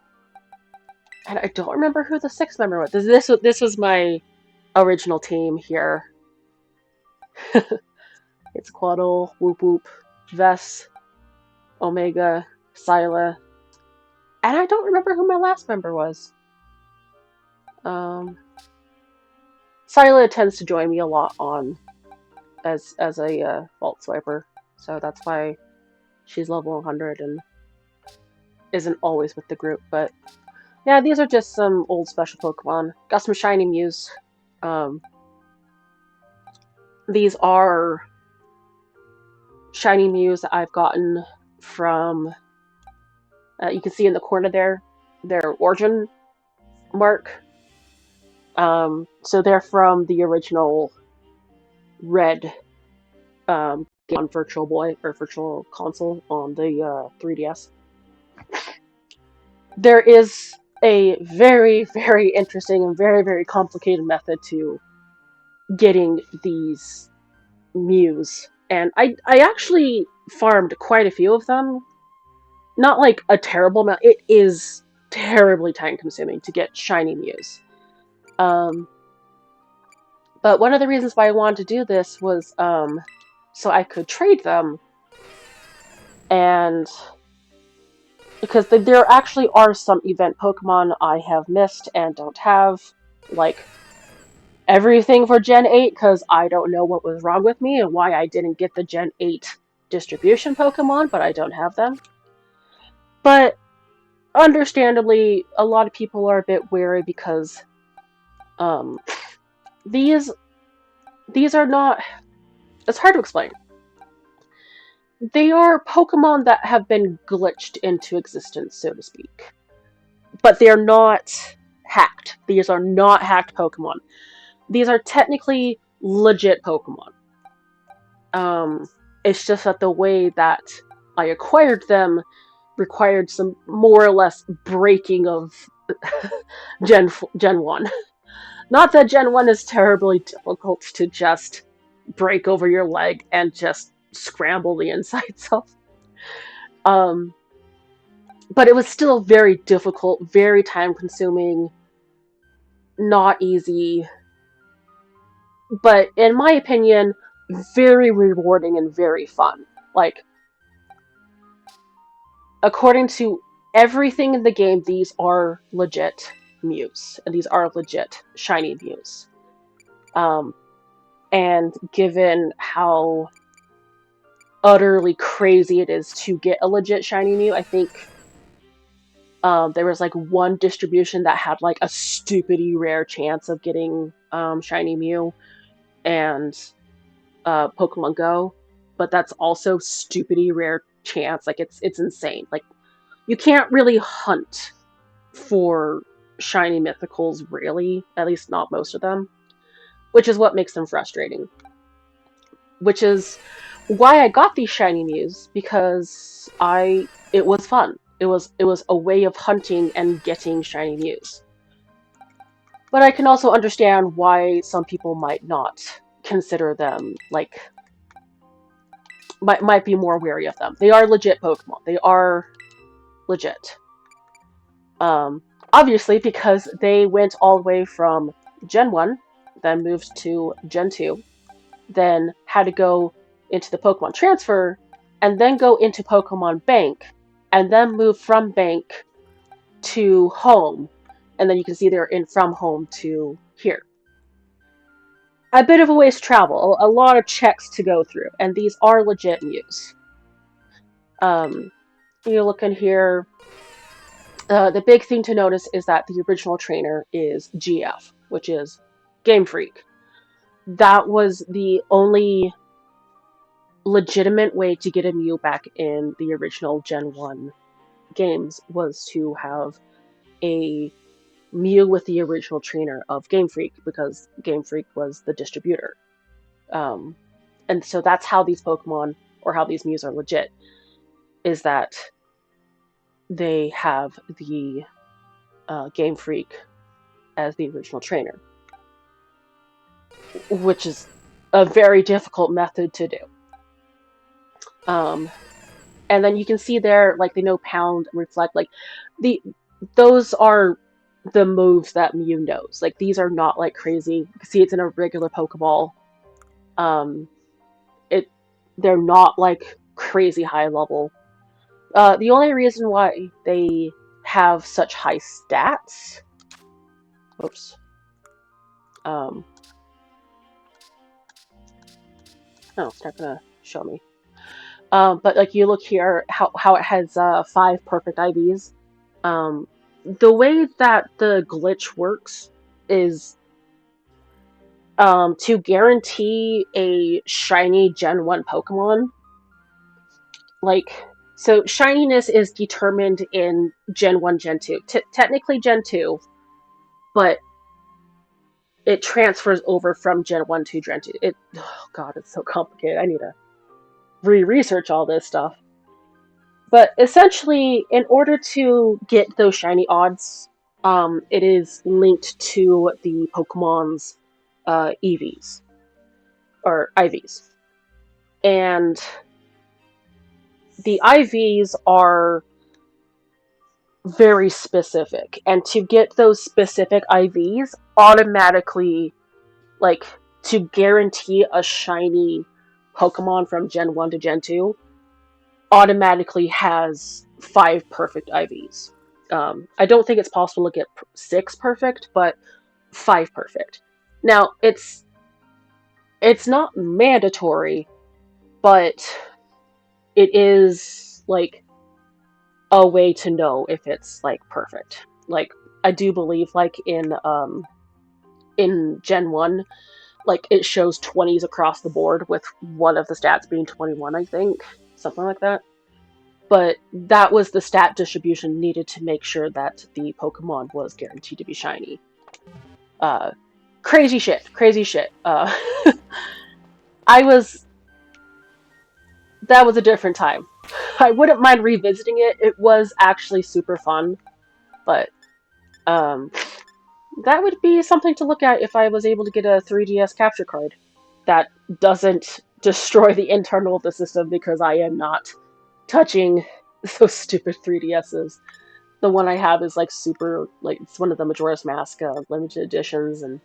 I don't remember who the sixth member was. This was my original team here. It's Quaddle, Whoop Whoop, Vess, Omega, Scylla, and I don't remember who my last member was. Scylla tends to join me a lot on as a Vault Swiper, so that's why she's level 100 and isn't always with the group. But yeah, these are just some old special Pokemon. Got some shiny Mews. These are shiny Mews that I've gotten from, you can see in the corner there, their origin mark. So they're from the original Red game on Virtual Boy, or Virtual Console on the 3DS. There is a very, very interesting and very, very complicated method to getting these Mews. And I actually farmed quite a few of them. Not like a terrible amount. It is terribly time consuming to get shiny Mews. But one of the reasons why I wanted to do this was so I could trade them. And because there actually are some event Pokemon I have missed and don't have. Like everything for Gen 8, because I don't know what was wrong with me and why I didn't get the Gen 8 distribution Pokemon, but I don't have them. But understandably, a lot of people are a bit wary because these are not... It's hard to explain. They are Pokemon that have been glitched into existence, so to speak. But they're not hacked. These are not hacked Pokemon. These are technically legit Pokemon. It's just that the way that I acquired them required some more or less breaking of Gen 1. Not that Gen 1 is terribly difficult to just break over your leg and just scramble the insides of. But it was still very difficult, very time-consuming, not easy, but in my opinion, very rewarding and very fun. Like, according to everything in the game, these are legit Mews, and these are legit shiny Mews. And given how utterly crazy it is to get a legit shiny Mew, I think there was like one distribution that had like a stupidly rare chance of getting shiny Mew, and Pokemon Go, but that's also stupidly rare chance. Like it's insane. Like you can't really hunt for shiny mythicals, really, at least not most of them, which is what makes them frustrating. Which is why I got these shiny Mews, because it was fun. It was a way of hunting and getting shiny Mews. But I can also understand why some people might not consider them, like, might be more wary of them. They are legit Pokemon. They are legit. Obviously, because they went all the way from Gen 1, then moved to Gen 2, then had to go into the Pokemon Transfer, and then go into Pokemon Bank, and then move from Bank to Home, and then you can see they're in from Home to here. A bit of a ways to travel, a lot of checks to go through, and these are legit Mews. You look in here, the big thing to notice is that the original trainer is GF, which is Game Freak. That was the only legitimate way to get a Mew back in the original Gen 1 games, was to have a Mew with the original trainer of Game Freak, because Game Freak was the distributor. And so that's how these Pokemon, or how these Mews are legit, is that they have the Game Freak as the original trainer, which is a very difficult method to do. And then you can see there, like, they know Pound, Reflect, like, those are the moves that Mew knows. Like, these are not, like, crazy. You can see it's in a regular Pokeball. They're not, like, crazy high level. The only reason why they have such high stats... Oops. Oh, it's not gonna show me. But, like, you look here, how it has 5 perfect IVs. The way that the glitch works is to guarantee a shiny Gen 1 Pokemon. Like, so shininess is determined in Gen 1, Gen 2. Technically Gen 2, but it transfers over from Gen 1 to Gen 2. Oh god, it's so complicated. I need to re-research all this stuff. But essentially, in order to get those shiny odds, it is linked to the Pokemon's EVs, or IVs. And the IVs are very specific, and to get those specific IVs, automatically, like, to guarantee a shiny Pokemon from Gen 1 to Gen 2, automatically has 5 perfect IVs. I don't think it's possible to get 6 perfect, but 5 perfect. Now, it's not mandatory, but it is, like, a way to know if it's, like, perfect. Like, I do believe, like, in Gen 1, like, it shows 20s across the board, with one of the stats being 21, I think. Something like that. But that was the stat distribution needed to make sure that the Pokemon was guaranteed to be shiny. Crazy shit. That was a different time. I wouldn't mind revisiting it. It was actually super fun. But, that would be something to look at if I was able to get a 3DS capture card that doesn't destroy the internal of the system, because I am not touching those stupid 3DSs. The one I have is, like, super, like, it's one of the Majora's Mask limited editions, and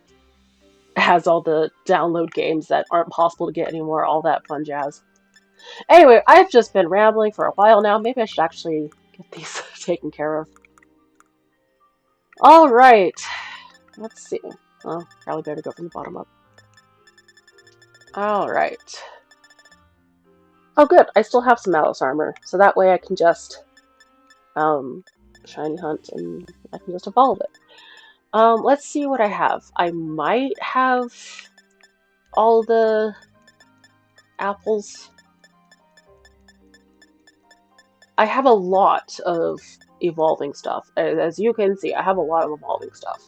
has all the download games that aren't possible to get anymore, all that fun jazz. Anyway, I've just been rambling for a while now. Maybe I should actually get these taken care of. Alright. Let's see. Well, probably better go from the bottom up. Alright. Oh good, I still have some Malice armor, so that way I can just shiny hunt and I can just evolve it. Let's see what I have. I might have all the apples. I have a lot of evolving stuff. As you can see, I have a lot of evolving stuff.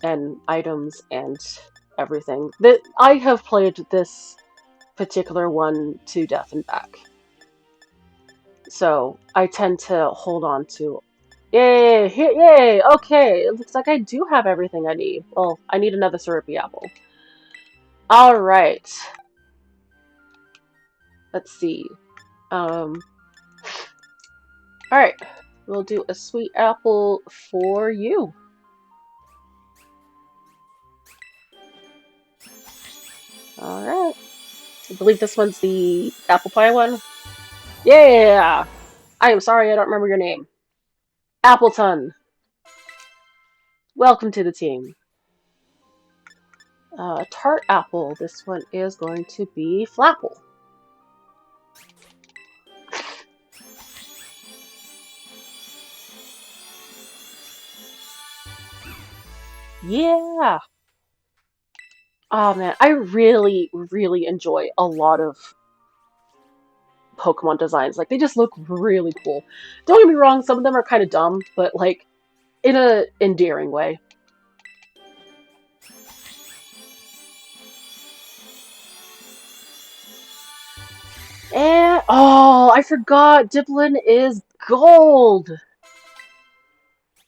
And items and everything. I have played this particular one to death and back. So I tend to hold on to Yay! Yay! Okay, it looks like I do have everything I need. Well, I need another syrupy apple. Alright. Let's see. Alright. We'll do a sweet apple for you. Alright. I believe this one's the apple pie one. Yeah! I am sorry I don't remember your name. Appleton. Welcome to the team. Tart apple. This one is going to be Flapple. Yeah! Oh man, I really, really enjoy a lot of Pokemon designs. Like, they just look really cool. Don't get me wrong, some of them are kind of dumb, but like, in a endearing way. And, oh, I forgot, Diplin is gold!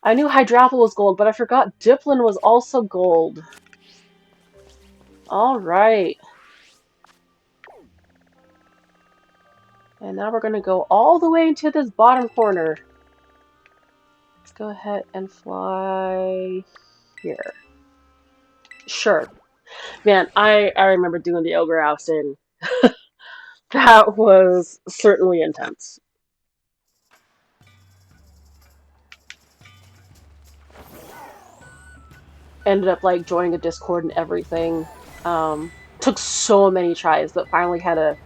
I knew Hydrapple was gold, but I forgot Diplin was also gold. Alright. And now we're going to go all the way into this bottom corner. Let's go ahead and fly here. Sure. Man, I remember doing the Ogre ousting. That was certainly intense. Ended up like joining a Discord and everything. Took so many tries, but finally had a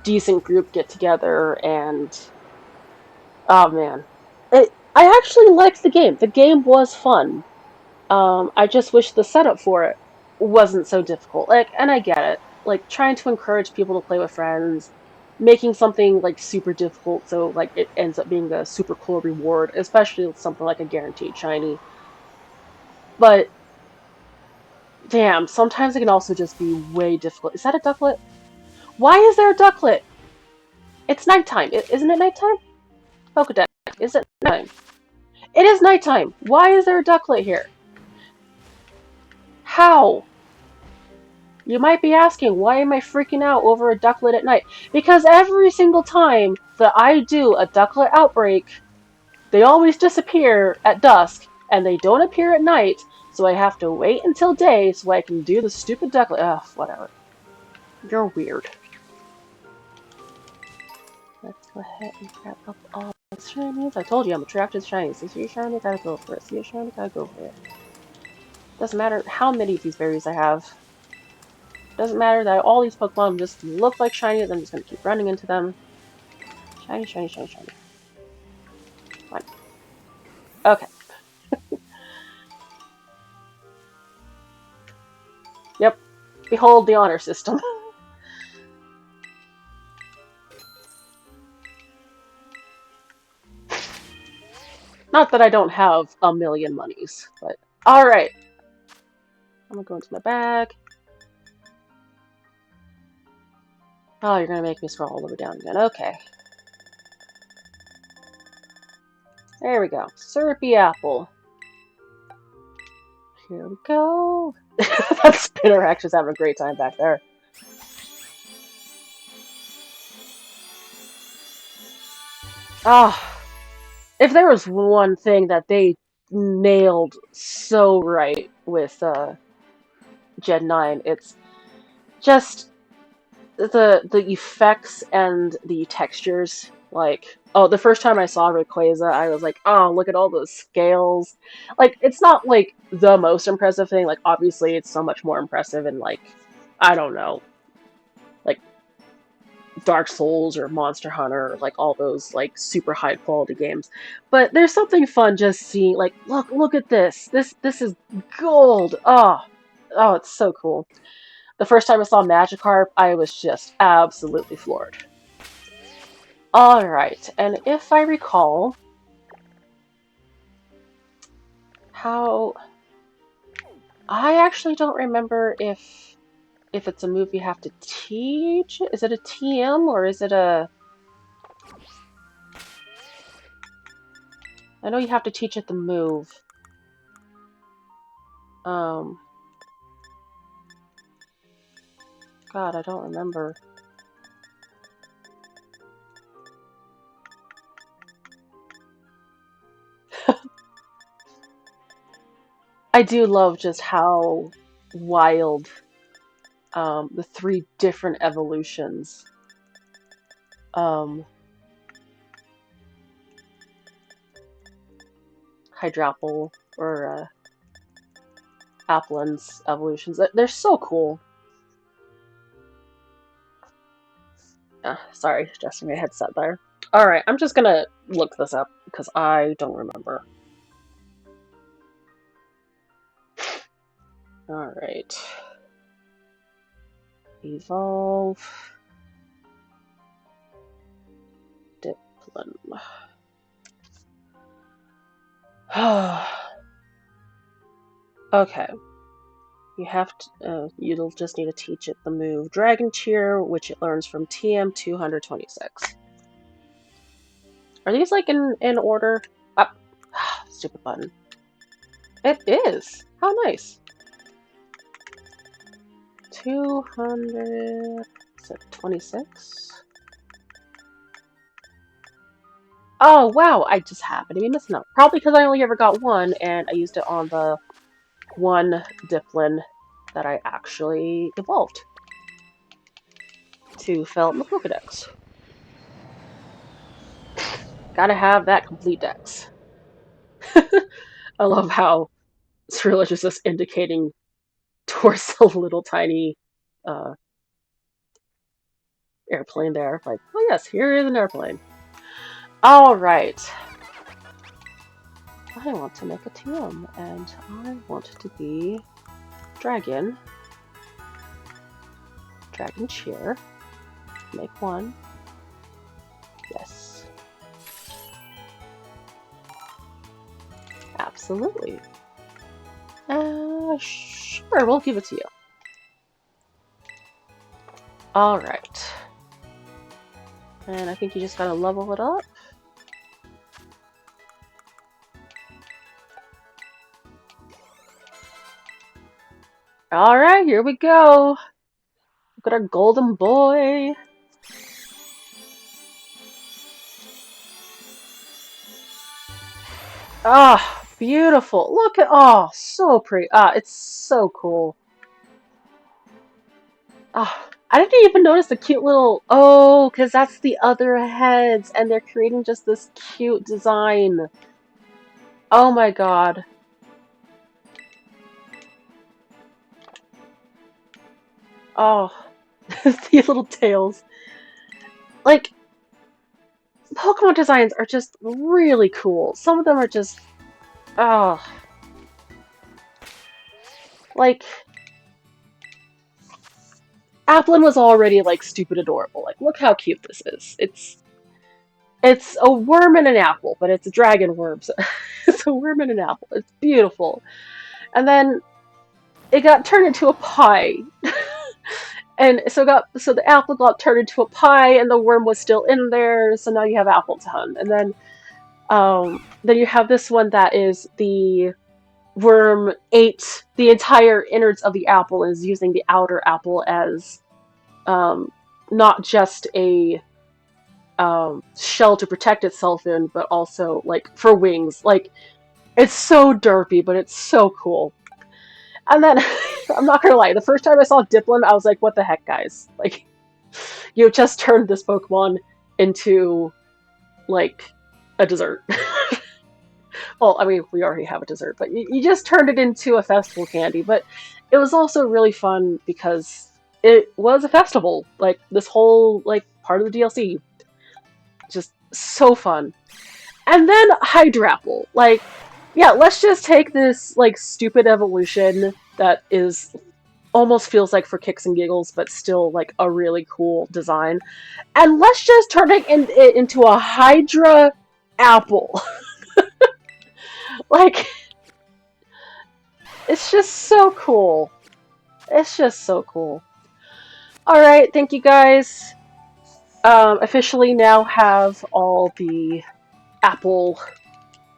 decent group get together, and oh man, I actually liked the game. The game was fun. I just wish the setup for it wasn't so difficult. Like, and I get it. Like, trying to encourage people to play with friends, making something like super difficult so like it ends up being a super cool reward, especially with something like a guaranteed shiny. But damn, sometimes it can also just be way difficult. Is that a ducklet? Why is there a ducklet? It's nighttime. Isn't it nighttime? Pokedex. Is it nighttime? It is nighttime. Why is there a ducklet here? How? You might be asking, why am I freaking out over a ducklet at night? Because every single time that I do a ducklet outbreak, they always disappear at dusk, and they don't appear at night, so I have to wait until day so I can do the stupid ducklet. Ugh, whatever. You're weird. Let's go ahead and grab up all the shinies. I told you I'm attracted to shinies. See a shiny, gotta go for it. See a shiny, gotta go for it. Doesn't matter how many of these berries I have. Doesn't matter that all these Pokemon just look like shinies. I'm just gonna keep running into them. Shiny, shiny, shiny, shiny. Come on. Okay. Yep. Behold the honor system. Not that I don't have a million monies, but alright. I'm gonna go into my bag. Oh, you're gonna make me scroll all the way down again. Okay. There we go. Syrupy apple. Here we go. That spinner actually's having a great time back there. Ah. If there was one thing that they nailed so right with Gen 9, it's just the effects and the textures. Like, oh, the first time I saw Rayquaza, I was like, oh, look at all those scales. Like, it's not like the most impressive thing. Like, obviously, it's so much more impressive in like, I don't know, like Dark Souls or Monster Hunter, or like all those like super high quality games. But there's something fun just seeing like, look at this. This is gold. Oh, it's so cool. The first time I saw Magikarp, I was just absolutely floored. Alright, and if I recall how... I actually don't remember if it's a move you have to teach. Is it a TM or is it a... I know you have to teach it the move. God, I don't remember. I do love just how wild the 3 different evolutions. Hydrapple or APLIN's evolutions. They're so cool. Sorry, adjusting my headset there. Alright, I'm just gonna look this up because I don't remember. Alright. Evolve. Diplin. Okay. You have to, you'll just need to teach it the move Dragon Cheer, which it learns from TM 226. Are these like in order? Ah, stupid button. It is. How nice. 200. Is it 26? Oh wow! I just happened to be missing out. Probably because I only ever got one, and I used it on the one Diplin that I actually evolved to fill out my Pokedex. Gotta have that complete dex. I love how Cyrillic is just indicating towards a little tiny airplane there. Like, oh yes, here is an airplane. Alright. I want to make a TM, and I want it to be Dragon. Dragon Cheer. Make one. Yes. Absolutely. Sure, we'll give it to you. Alright. And I think you just gotta level it up. Alright, here we go. Look at our golden boy. Ah, beautiful. Look at, oh, so pretty. Ah, it's so cool. Ah, I didn't even notice the cute little, oh, because that's the other heads, and they're creating just this cute design. Oh my god. Oh, these little tails. Like, Pokemon designs are just really cool. Some of them are just, oh. Like, APLIN was already, like, stupid adorable. Like, look how cute this is. It's a worm and an apple, but it's a dragon worm, so it's a worm and an apple. It's beautiful. And then it got turned into a pie. And so the apple got turned into a pie, and the worm was still in there. So now you have Appleton, and then you have this one that is the worm ate the entire innards of the apple and is using the outer apple as not just a shell to protect itself in, but also like for wings. Like, it's so derpy, but it's so cool. And then, I'm not gonna lie, the first time I saw Diplin, I was like, what the heck, guys? Like, you just turned this Pokemon into, like, a dessert. Well, I mean, we already have a dessert, but you just turned it into a festival candy. But it was also really fun because it was a festival. Like, this whole, like, part of the DLC. Just so fun. And then Hydrapple. Like, yeah, let's just take this, like, stupid evolution that is almost feels like for kicks and giggles, but still, like, a really cool design. And let's just turn it into a Hydra apple. Like, it's just so cool. It's just so cool. Alright, thank you guys. Officially now have all the apple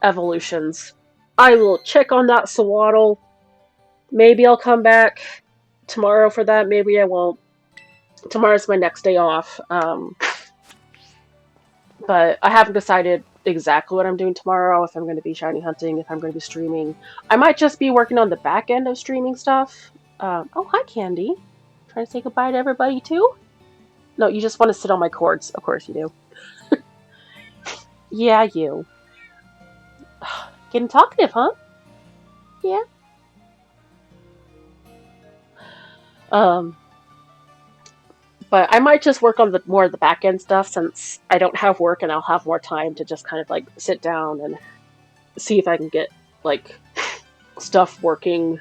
evolutions. I will check on that swaddle. Maybe I'll come back tomorrow for that. Maybe I won't. Tomorrow's my next day off. But I haven't decided exactly what I'm doing tomorrow, if I'm going to be shiny hunting, if I'm going to be streaming. I might just be working on the back end of streaming stuff. Oh, hi, Candy. Trying to say goodbye to everybody, too? No, you just want to sit on my cords. Of course you do. Yeah, you. Getting talkative, huh? Yeah. But I might just work on the more of the back end stuff since I don't have work and I'll have more time to just kind of like sit down and see if I can get like stuff working,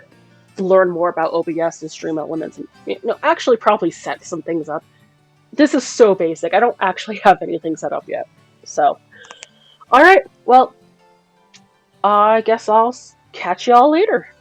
learn more about OBS and stream elements, and actually probably set some things up. This is so basic. I don't actually have anything set up yet. So, all right. Well, I guess I'll catch y'all later.